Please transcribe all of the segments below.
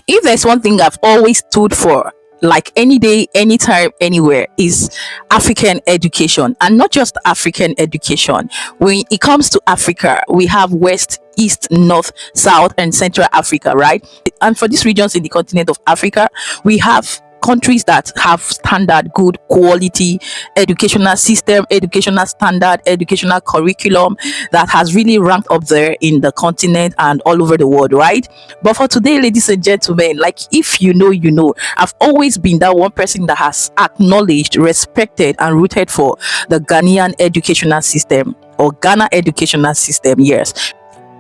If there's one thing I've always stood for, like any day, anytime, anywhere, is African education, and not just African education. When it comes to Africa, we have West, East, North, South, and Central Africa, right? And for these regions in the continent of Africa, we have countries that have standard good quality educational system, educational standard, educational curriculum that has really ranked up there in the continent and all over the world, right? But for today, ladies and gentlemen, like, if you know, you know, I've always been that one person that has acknowledged, respected, and rooted for the Ghanaian educational system, or Ghana educational system. Yes,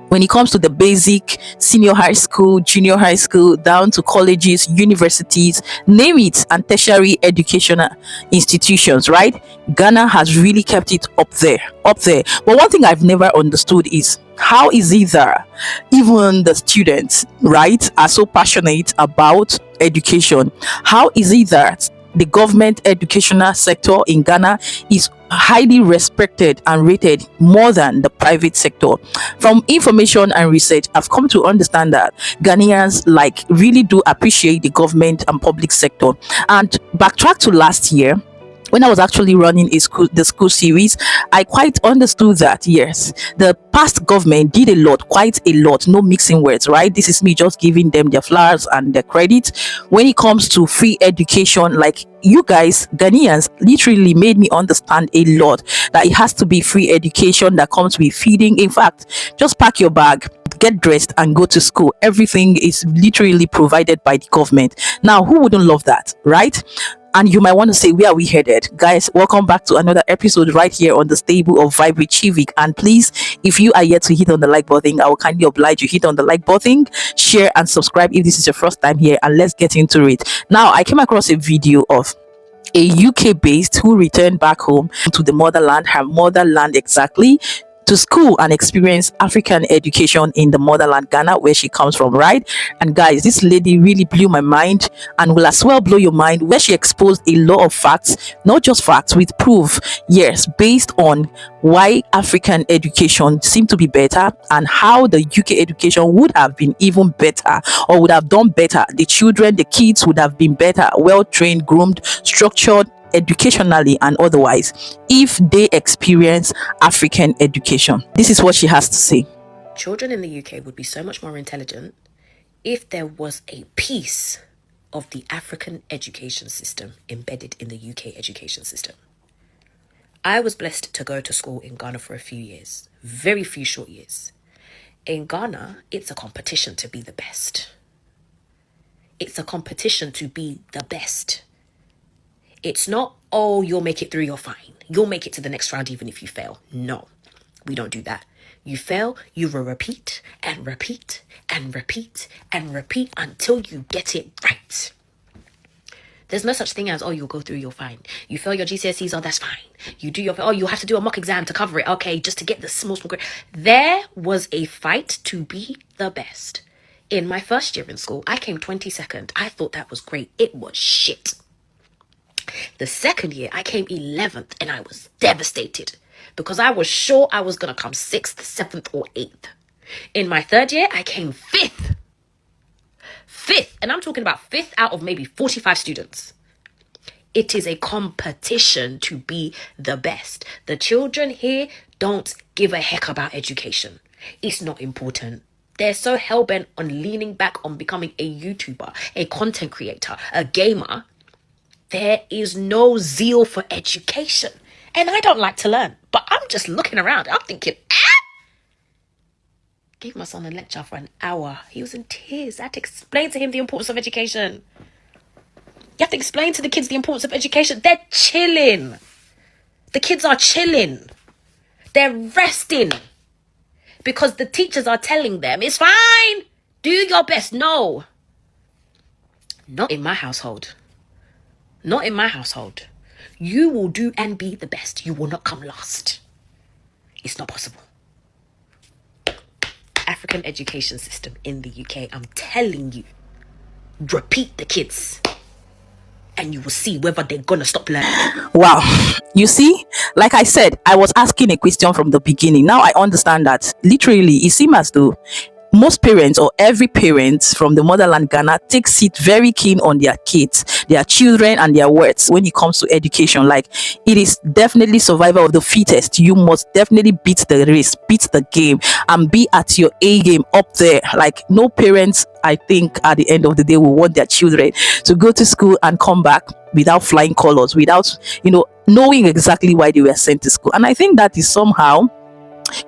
when it comes to the basic, senior high school, junior high school, down to colleges, universities, name it, and tertiary educational institutions, right? Ghana has really kept it up there, up there. But one thing I've never understood is, how is it that even the students, right, are so passionate about education? How is it that the government educational sector in Ghana is highly respected and rated more than the private sector? From information and research, I've come to understand that Ghanaians like really do appreciate the government and public sector. And backtrack to last year, when I was actually running the school series, I quite understood that yes, the past government did a lot, quite a lot, no mixing words, right? This is me just giving them their flowers and their credit. When it comes to free education, like, you guys, Ghanaians, literally made me understand a lot that it has to be free education that comes with feeding. In fact, just pack your bag, get dressed, and go to school. Everything is literally provided by the government. Now, who wouldn't love that, right? And you might want to say, where are we headed? Guys, welcome back to another episode right here on the stable of Vibe with Chivik. And please, if you are yet to hit on the like button, I will kindly oblige you, hit on the like button, share, and subscribe if this is your first time here. And let's get into it. Now, I came across a video of a UK based who returned back home to the motherland, her motherland exactly, to school and experience African education in the motherland, Ghana, where she comes from, right? And guys, this lady really blew my mind and will as well blow your mind, where she exposed a lot of facts, not just facts, with proof, yes, based on why African education seemed to be better and how the UK education would have been even better, or would have done better. The children, the kids would have been better, well trained, groomed, structured, educationally and otherwise, if they experience African education. This is what she has to say. Children in the UK would be so much more intelligent if there was a piece of the African education system embedded in the UK education system. I was blessed to go to school in Ghana for a few years, very few short years. In Ghana, it's a competition to be the best. It's a competition to be the best. It's not, oh, you'll make it through, you're fine. You'll make it to the next round even if you fail. No, we don't do that. You fail, you will repeat and repeat and repeat and repeat until you get it right. There's no such thing as, oh, you'll go through, you're fine. You fail your GCSEs, oh, that's fine. You do your, oh, you have to do a mock exam to cover it. Okay, just to get the small grade. There was a fight to be the best. In my first year in school, I came 22nd. I thought that was great. It was shit. The second year, I came 11th and I was devastated because I was sure I was going to come 6th, 7th, or 8th. In my third year, I came 5th. 5th, and I'm talking about 5th out of maybe 45 students. It is a competition to be the best. The children here don't give a heck about education. It's not important. They're so hell-bent on leaning back on becoming a YouTuber, a content creator, a gamer. There is no zeal for education. And I don't like to learn. But I'm just looking around. I'm thinking, Gave my son a lecture for an hour. He was in tears. I had to explain to him the importance of education. You have to explain to the kids the importance of education. They're chilling. The kids are chilling. They're resting. Because the teachers are telling them, it's fine. Do your best. No. Not in my household. Not in my household. You will do and be the best. You will not come last. It's not possible. African education system in the UK, I'm telling you, repeat the kids and you will see whether they're gonna stop learning. Wow. You see, like I said, I was asking a question from the beginning. Now I understand that literally it seems as though most parents or every parent from the motherland Ghana takes it very keen on their kids, their children, and their words when it comes to education. Like, it is definitely survival of the fittest. You must definitely beat the race, beat the game, and be at your A game up there. Like, no parents, I think, at the end of the day, will want their children to go to school and come back without flying colors, without, knowing exactly why they were sent to school. And I think that is somehow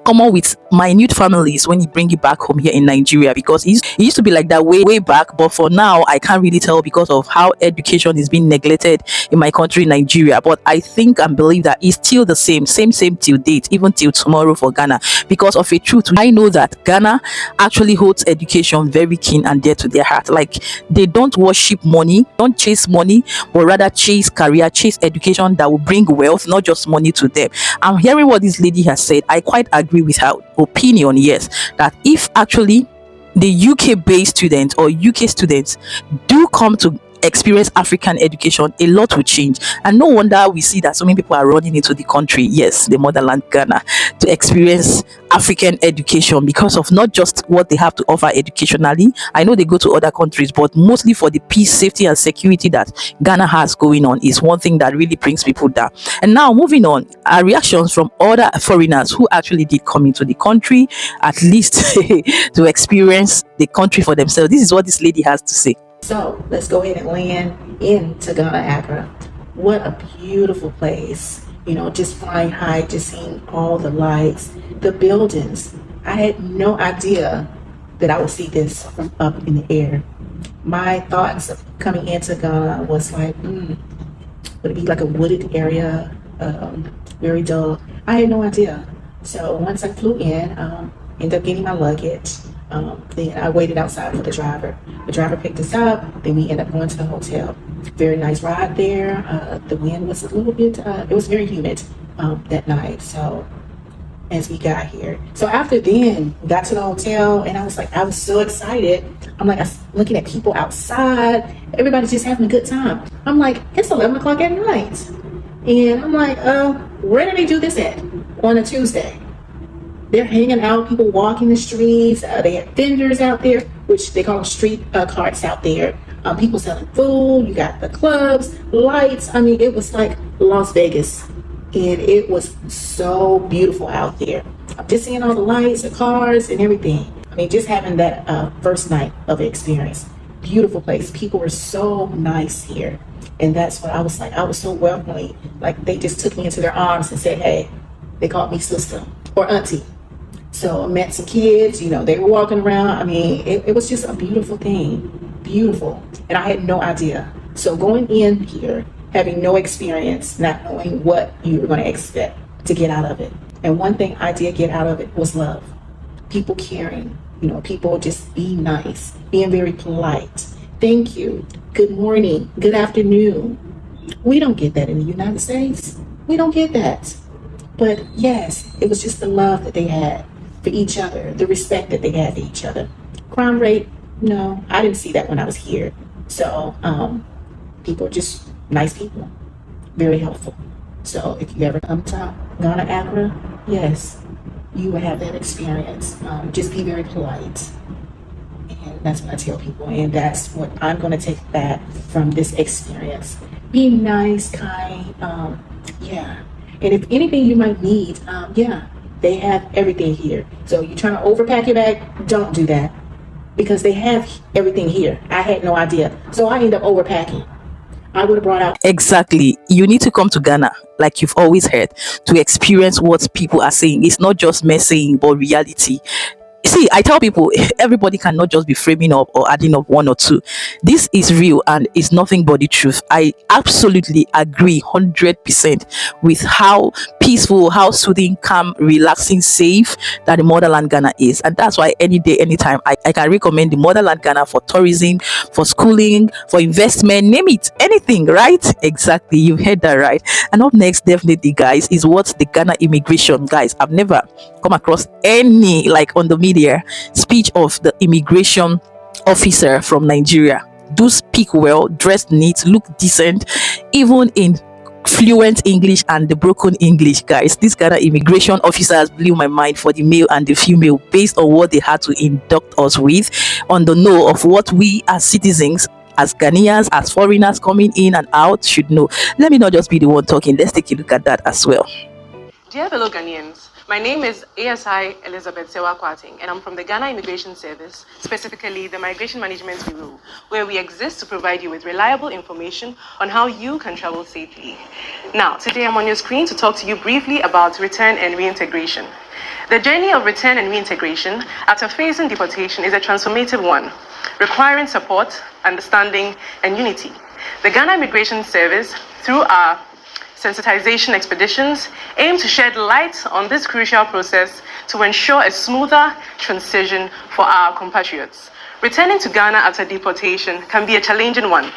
common with minute families when you bring it back home here in Nigeria, because it used to be like that way back, but for now I can't really tell because of how education is being neglected in my country, Nigeria. But I think and believe that it's still the same till date, even till tomorrow for Ghana, because of a truth. I know that Ghana actually holds education very keen and dear to their heart. Like, they don't worship money, don't chase money, but rather chase career, chase education that will bring wealth, not just money to them. I'm hearing what this lady has said. I quite agree with her opinion, yes, that if actually the UK based students or UK students do come to experience African education, a lot will change. And no wonder we see that so many people are running into the country, yes, the motherland Ghana, to experience African education, because of not just what they have to offer educationally. I know they go to other countries, but mostly for the peace, safety, and security that Ghana has going on is one thing that really brings people down. And now, moving on, our reactions from other foreigners who actually did come into the country, at least to experience the country for themselves. This is what this lady has to say. So let's go ahead and land into Ghana, Accra. What a beautiful place. Just flying high, just seeing all the lights, the buildings. I had no idea that I would see this from up in the air. My thoughts of coming into Ghana was like, would it be like a wooded area, very dull? I had no idea. So once I flew in, ended up getting my luggage. Then I waited outside for the driver. The driver picked us up. Then we ended up going to the hotel. Very nice ride there. The wind was a little bit, it was very humid that night. So as we got here. So after then, we got to the hotel and I was so excited. I'm like, I was looking at people outside. Everybody's just having a good time. I'm like, it's 11 o'clock at night. And I'm like, where do they do this at? On a Tuesday. They're hanging out, people walking the streets. They have vendors out there, which they call them street carts out there. People selling food. You got the clubs, lights. I mean, it was like Las Vegas. And it was so beautiful out there. I'm just seeing all the lights, the cars, and everything. I mean, just having that first night of experience. Beautiful place. People were so nice here. And that's what I was like. I was so welcoming. Like, they just took me into their arms and said, hey, they called me sister or auntie. So I met some kids, they were walking around. I mean, it was just a beautiful thing, beautiful. And I had no idea. So going in here, having no experience, not knowing what you were going to expect to get out of it. And one thing I did get out of it was love. People caring, people just being nice, being very polite. Thank you. Good morning. Good afternoon. We don't get that in the United States. We don't get that. But yes, it was just the love that they had for each other, the respect that they had for each other. Crime rate, no, I didn't see that when I was here. So people are just nice people, very helpful. So if you ever come to Ghana, Accra, yes, you will have that experience. Just be very polite. And that's what I tell people. And that's what I'm going to take back from this experience. Be nice, kind, yeah. And if anything you might need, they have everything here. So you're trying to overpack your bag, don't do that. Because they have everything here. I had no idea. So I ended up overpacking. I would have brought out. Exactly. You need to come to Ghana, like you've always heard, to experience what people are saying. It's not just messaging, but reality. See, I tell people, everybody cannot just be framing up or adding up one or two. This is real and it's nothing but the truth. I absolutely agree 100% with how peaceful, how soothing, calm, relaxing, safe that the motherland Ghana is. And that's why any day, anytime, I can recommend the motherland Ghana for tourism, for schooling, for investment, name it, anything, right? Exactly. You've heard that right. And up next, definitely, guys, is what the Ghana immigration, guys. I've never come across any, like, on the media speech of the immigration officer from Nigeria. Do speak well, dress neat, look decent, even in fluent English and the broken English, guys. These Ghana immigration officers blew my mind for the male and the female based on what they had to induct us with on the know of what we as citizens, as Ghanaians, as foreigners coming in and out should know. Let me not just be the one talking. Let's take a look at that as well. Dear fellow Ghanaians, my name is ASI Elizabeth Sewa Kwating, and I'm from the Ghana Immigration Service, specifically the Migration Management Bureau, where we exist to provide you with reliable information on how you can travel safely. Now, today I'm on your screen to talk to you briefly about return and reintegration. The journey of return and reintegration after facing deportation is a transformative one, requiring support, understanding, and unity. The Ghana Immigration Service, through our sensitization expeditions, aim to shed light on this crucial process to ensure a smoother transition for our compatriots. Returning to Ghana after deportation can be a challenging one.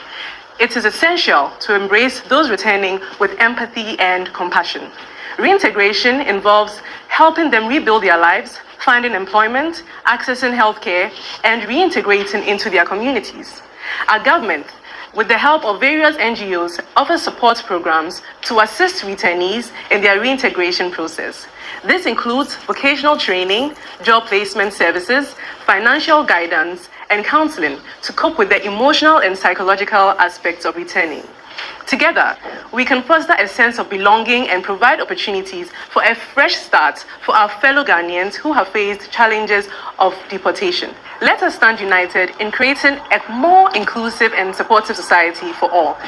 It is essential to embrace those returning with empathy and compassion. Reintegration involves helping them rebuild their lives, finding employment, accessing healthcare, and reintegrating into their communities. Our government, with the help of various NGOs, offers support programs to assist returnees in their reintegration process. This includes vocational training, job placement services, financial guidance, and counseling to cope with the emotional and psychological aspects of returning. Together, we can foster a sense of belonging and provide opportunities for a fresh start for our fellow Ghanaians who have faced challenges of deportation. Let us stand united in creating a more inclusive and supportive society for all.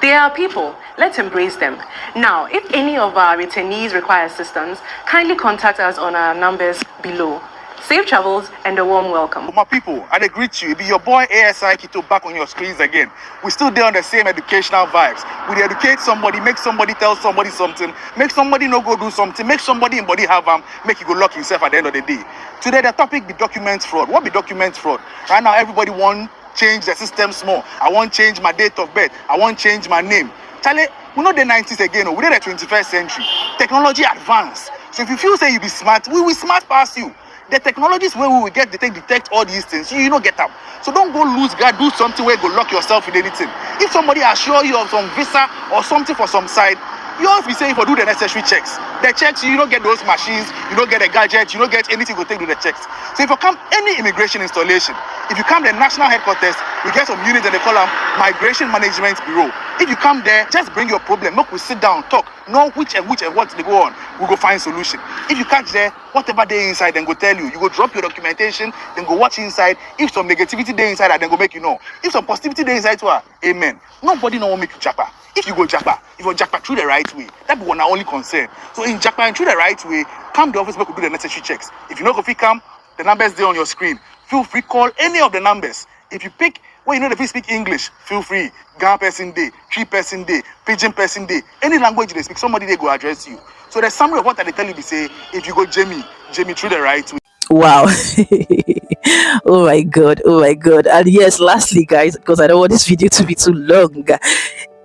They are people, let's embrace them. Now, if any of our returnees require assistance, kindly contact us on our numbers below. Safe travels and a warm welcome. My people, I greet you. It be your boy ASI Kito back on your screens again. We still there on the same educational vibes. We educate somebody, make somebody tell somebody something, make somebody no go do something, make somebody in body have make you go lock himself at the end of the day. Today the topic be document fraud. What be document fraud? Right now everybody want change the system small. I want change my date of birth. I want change my name. Charlie, we know the 90s again. We know the 21st century. Technology advanced. So if you feel say you be smart, we will smart past you. The technologies where we will get to detect all these things, you know get them. So don't go lose guard, do something where you go lock yourself in anything. If somebody assure you of some visa or something for some side, you have to be saying for do the necessary checks. The checks, you don't get those machines, you don't get a gadget, you don't get anything to take to the checks. So if you come any immigration installation, if you come the national headquarters, we get some units and they call them Migration Management Bureau. If you come there, just bring your problem. Look, we sit down, talk, know which and what they go on. We go find solution. If you catch there, whatever they inside, then go tell you. You go drop your documentation, then go watch inside. If some negativity they inside, then go make you know. If some positivity they inside, to her, amen. Nobody no want make you japa. If you go japa, if you japa through the right way, that be one our only concern. So in japa and through the right way, come the office, we could do the necessary checks. If you know if you come, the numbers there on your screen. Feel free call any of the numbers. If you pick, well, you know if you speak English, feel free. Ghana person day, Tree person day, Pidgin person day, any language they speak, somebody they go address you. So the summary of what I tell you, they say, if you go Jamie through the right way. Wow. Oh my god, oh my god. And yes, lastly guys, because I don't want this video to be too long,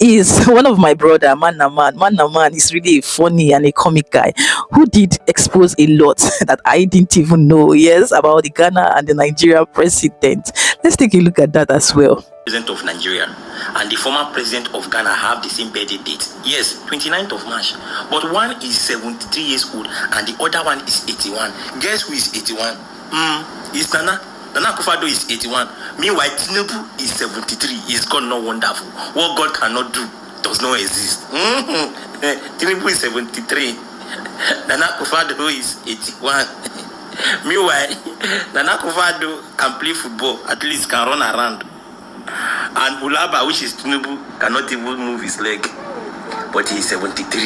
is one of my brother, Man is really a funny and a comic guy who did expose a lot that I didn't even know, yes, about the Ghana and the Nigeria president. Let's take a look at that as well. President of Nigeria and the former president of Ghana have the same birthday date. Yes, 29th of March. But one is 73 years old and the other one is 81. Guess who is 81? It's Nana. Nana Akufo-Addo is 81. Meanwhile, Tinubu is 73. Is God not wonderful? What God cannot do does not exist. Tinubu is 73. Nana Akufo-Addo is 81. Meanwhile, Nana Akufo-Addo can play football, at least can run around. And Bulaba, which is Tinubu, cannot even move his leg. But he is 73.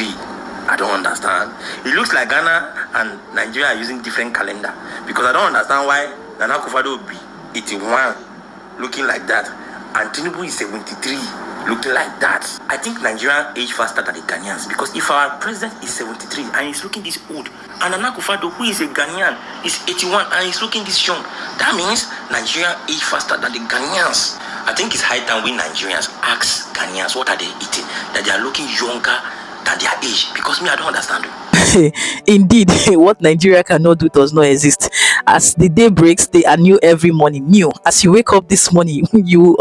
I don't understand. It looks like Ghana and Nigeria are using different calendar. Because I don't understand why Nana Akufo-Addo will be 81 looking like that. And Tinubu is 73 looking like that. I think Nigeria age faster than the Ghanaians. Because if our president is 73 and he's looking this old, and Nana Akufo-Addo, who is a Ghanaian, is 81 and he's looking this young, that means Nigeria age faster than the Ghanaians. I think it's high time we Nigerians ask Ghanaians what are they eating, that they are looking younger than their age. Because me, I don't understand it. Indeed, what Nigeria cannot do does not exist. As the day breaks, they are new every morning. New. As you wake up this morning, you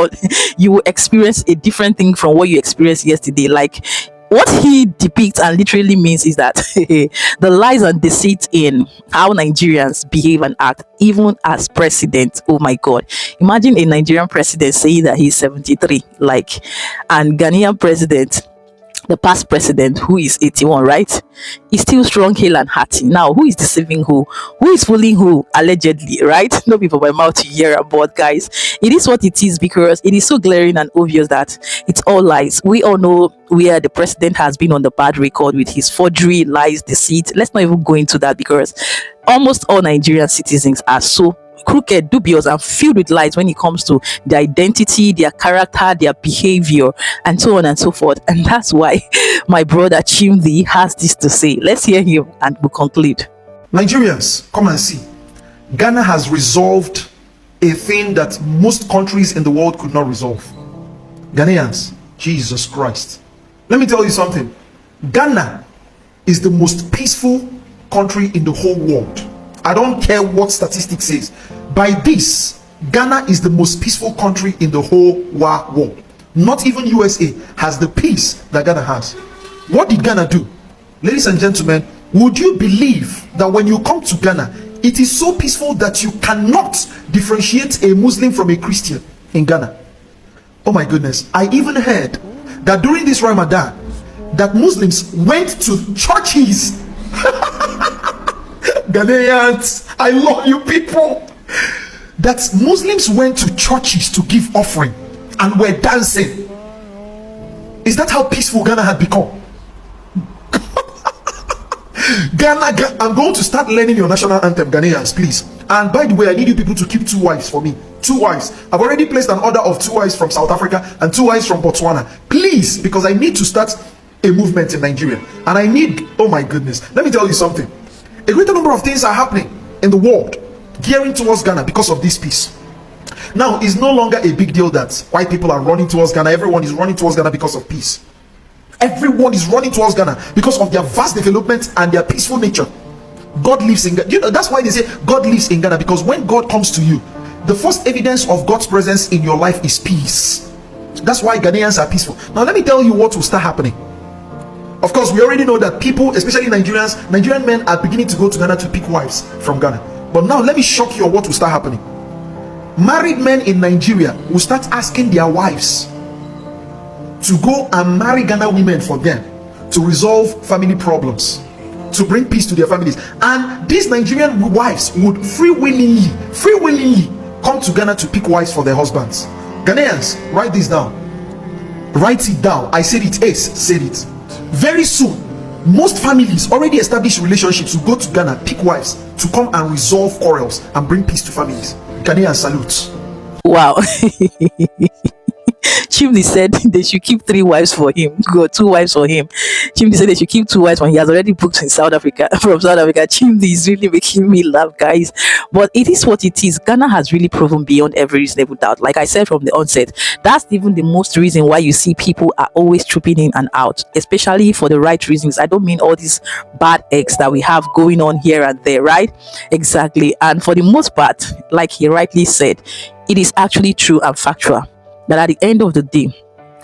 will experience a different thing from what you experienced yesterday. Like what he depicts and literally means is that the lies and deceit in how Nigerians behave and act, even as president. Oh my God. Imagine a Nigerian president saying that he's 73, like, and Ghanaian president, the past president, who is 81, right, is still strong, hale, and hearty. Now, who is deceiving who? Who is fooling who? Allegedly, right? No people by mouth to hear about, guys. It is what it is because it is so glaring and obvious that it's all lies. We all know where the president has been on the bad record with his forgery, lies, deceit. Let's not even go into that because almost all Nigerian citizens are so crooked, dubious, and filled with lies when it comes to their identity, their character, their behavior, and so on and so forth. And that's why my brother Chimdi has this to say. Let's hear him and we'll conclude. Nigerians, come and see. Ghana has resolved a thing that most countries in the world could not resolve. Ghanaians, Jesus Christ. Let me tell you something. Ghana is the most peaceful country in the whole world. I don't care what statistics says. By this, Ghana is the most peaceful country in the whole world. Not even USA has the peace that Ghana has. What did Ghana do? Ladies and gentlemen, would you believe that when you come to Ghana, it is so peaceful that you cannot differentiate a Muslim from a Christian in Ghana? Oh my goodness. I even heard that during this Ramadan, that Muslims went to churches. Ghanaians, I love you people. That Muslims went to churches to give offering and were dancing. Is that how peaceful Ghana had become? Ghana, I'm going to start learning your national anthem, Ghanaians, please. And by the way, I need you people to keep 2 wives for me. 2 wives. I've already placed an order of 2 wives from South Africa and 2 wives from Botswana. Please, because I need to start a movement in Nigeria. And I need, oh my goodness, let me tell you something. A greater number of things are happening in the world gearing towards Ghana because of this peace. Now, it's no longer a big deal that white people are running towards Ghana. Everyone is running towards Ghana because of peace. Everyone is running towards Ghana because of their vast development and their peaceful nature. God lives in Ghana. You know, that's why they say God lives in Ghana, because when God comes to you, the first evidence of God's presence in your life is peace. That's why Ghanaians are peaceful. Now, let me tell you what will start happening. Of course, we already know that people, especially Nigerian men are beginning to go to Ghana to pick wives from Ghana. But now, let me shock you on what will start happening. Married men in Nigeria will start asking their wives to go and marry Ghana women for them to resolve family problems, to bring peace to their families. And these Nigerian wives would free willingly come to Ghana to pick wives for their husbands. Ghanaians, write this down. Write it down. I said it. Ace said it. Very soon, most families already established relationships will go to Ghana, pick wives to come and resolve quarrels and bring peace to families. Ghanaian salute. Wow. Chimney said they should keep 3 wives for him. Go 2 wives for him. Chimney said they should keep 2 wives when he has already booked in South Africa. From South Africa, Chimney is really making me laugh, guys. But it is what it is. Ghana has really proven beyond every reasonable doubt. Like I said from the onset, that's even the most reason why you see people are always trooping in and out, especially for the right reasons. I don't mean all these bad eggs that we have going on here and there, right? Exactly. And for the most part, like he rightly said, it is actually true and factual that at the end of the day,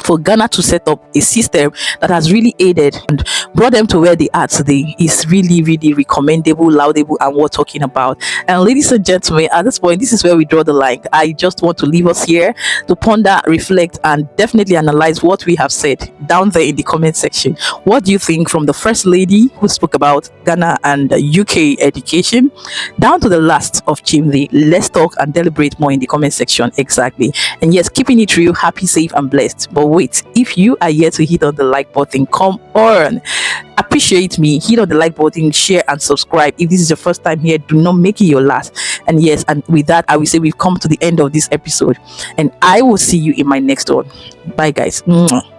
for Ghana to set up a system that has really aided and brought them to where they are today is really, really recommendable, laudable, and worth talking about. And ladies and gentlemen, at this point, this is where we draw the line. I just want to leave us here to ponder, reflect, and definitely analyze what we have said down there in the comment section. What do you think, from the first lady who spoke about Ghana and UK education down to the last of Chimney? Let's talk and deliberate more in the comment section. Exactly. And yes, keeping it real, happy, safe, and blessed. But wait, if you are yet to hit on the like button, come on, appreciate me, hit on the like button, share and subscribe. If this is your first time here, do not make it your last. And yes, and with that, I will say we've come to the end of this episode, and I will see you in my next one. Bye guys. Mwah.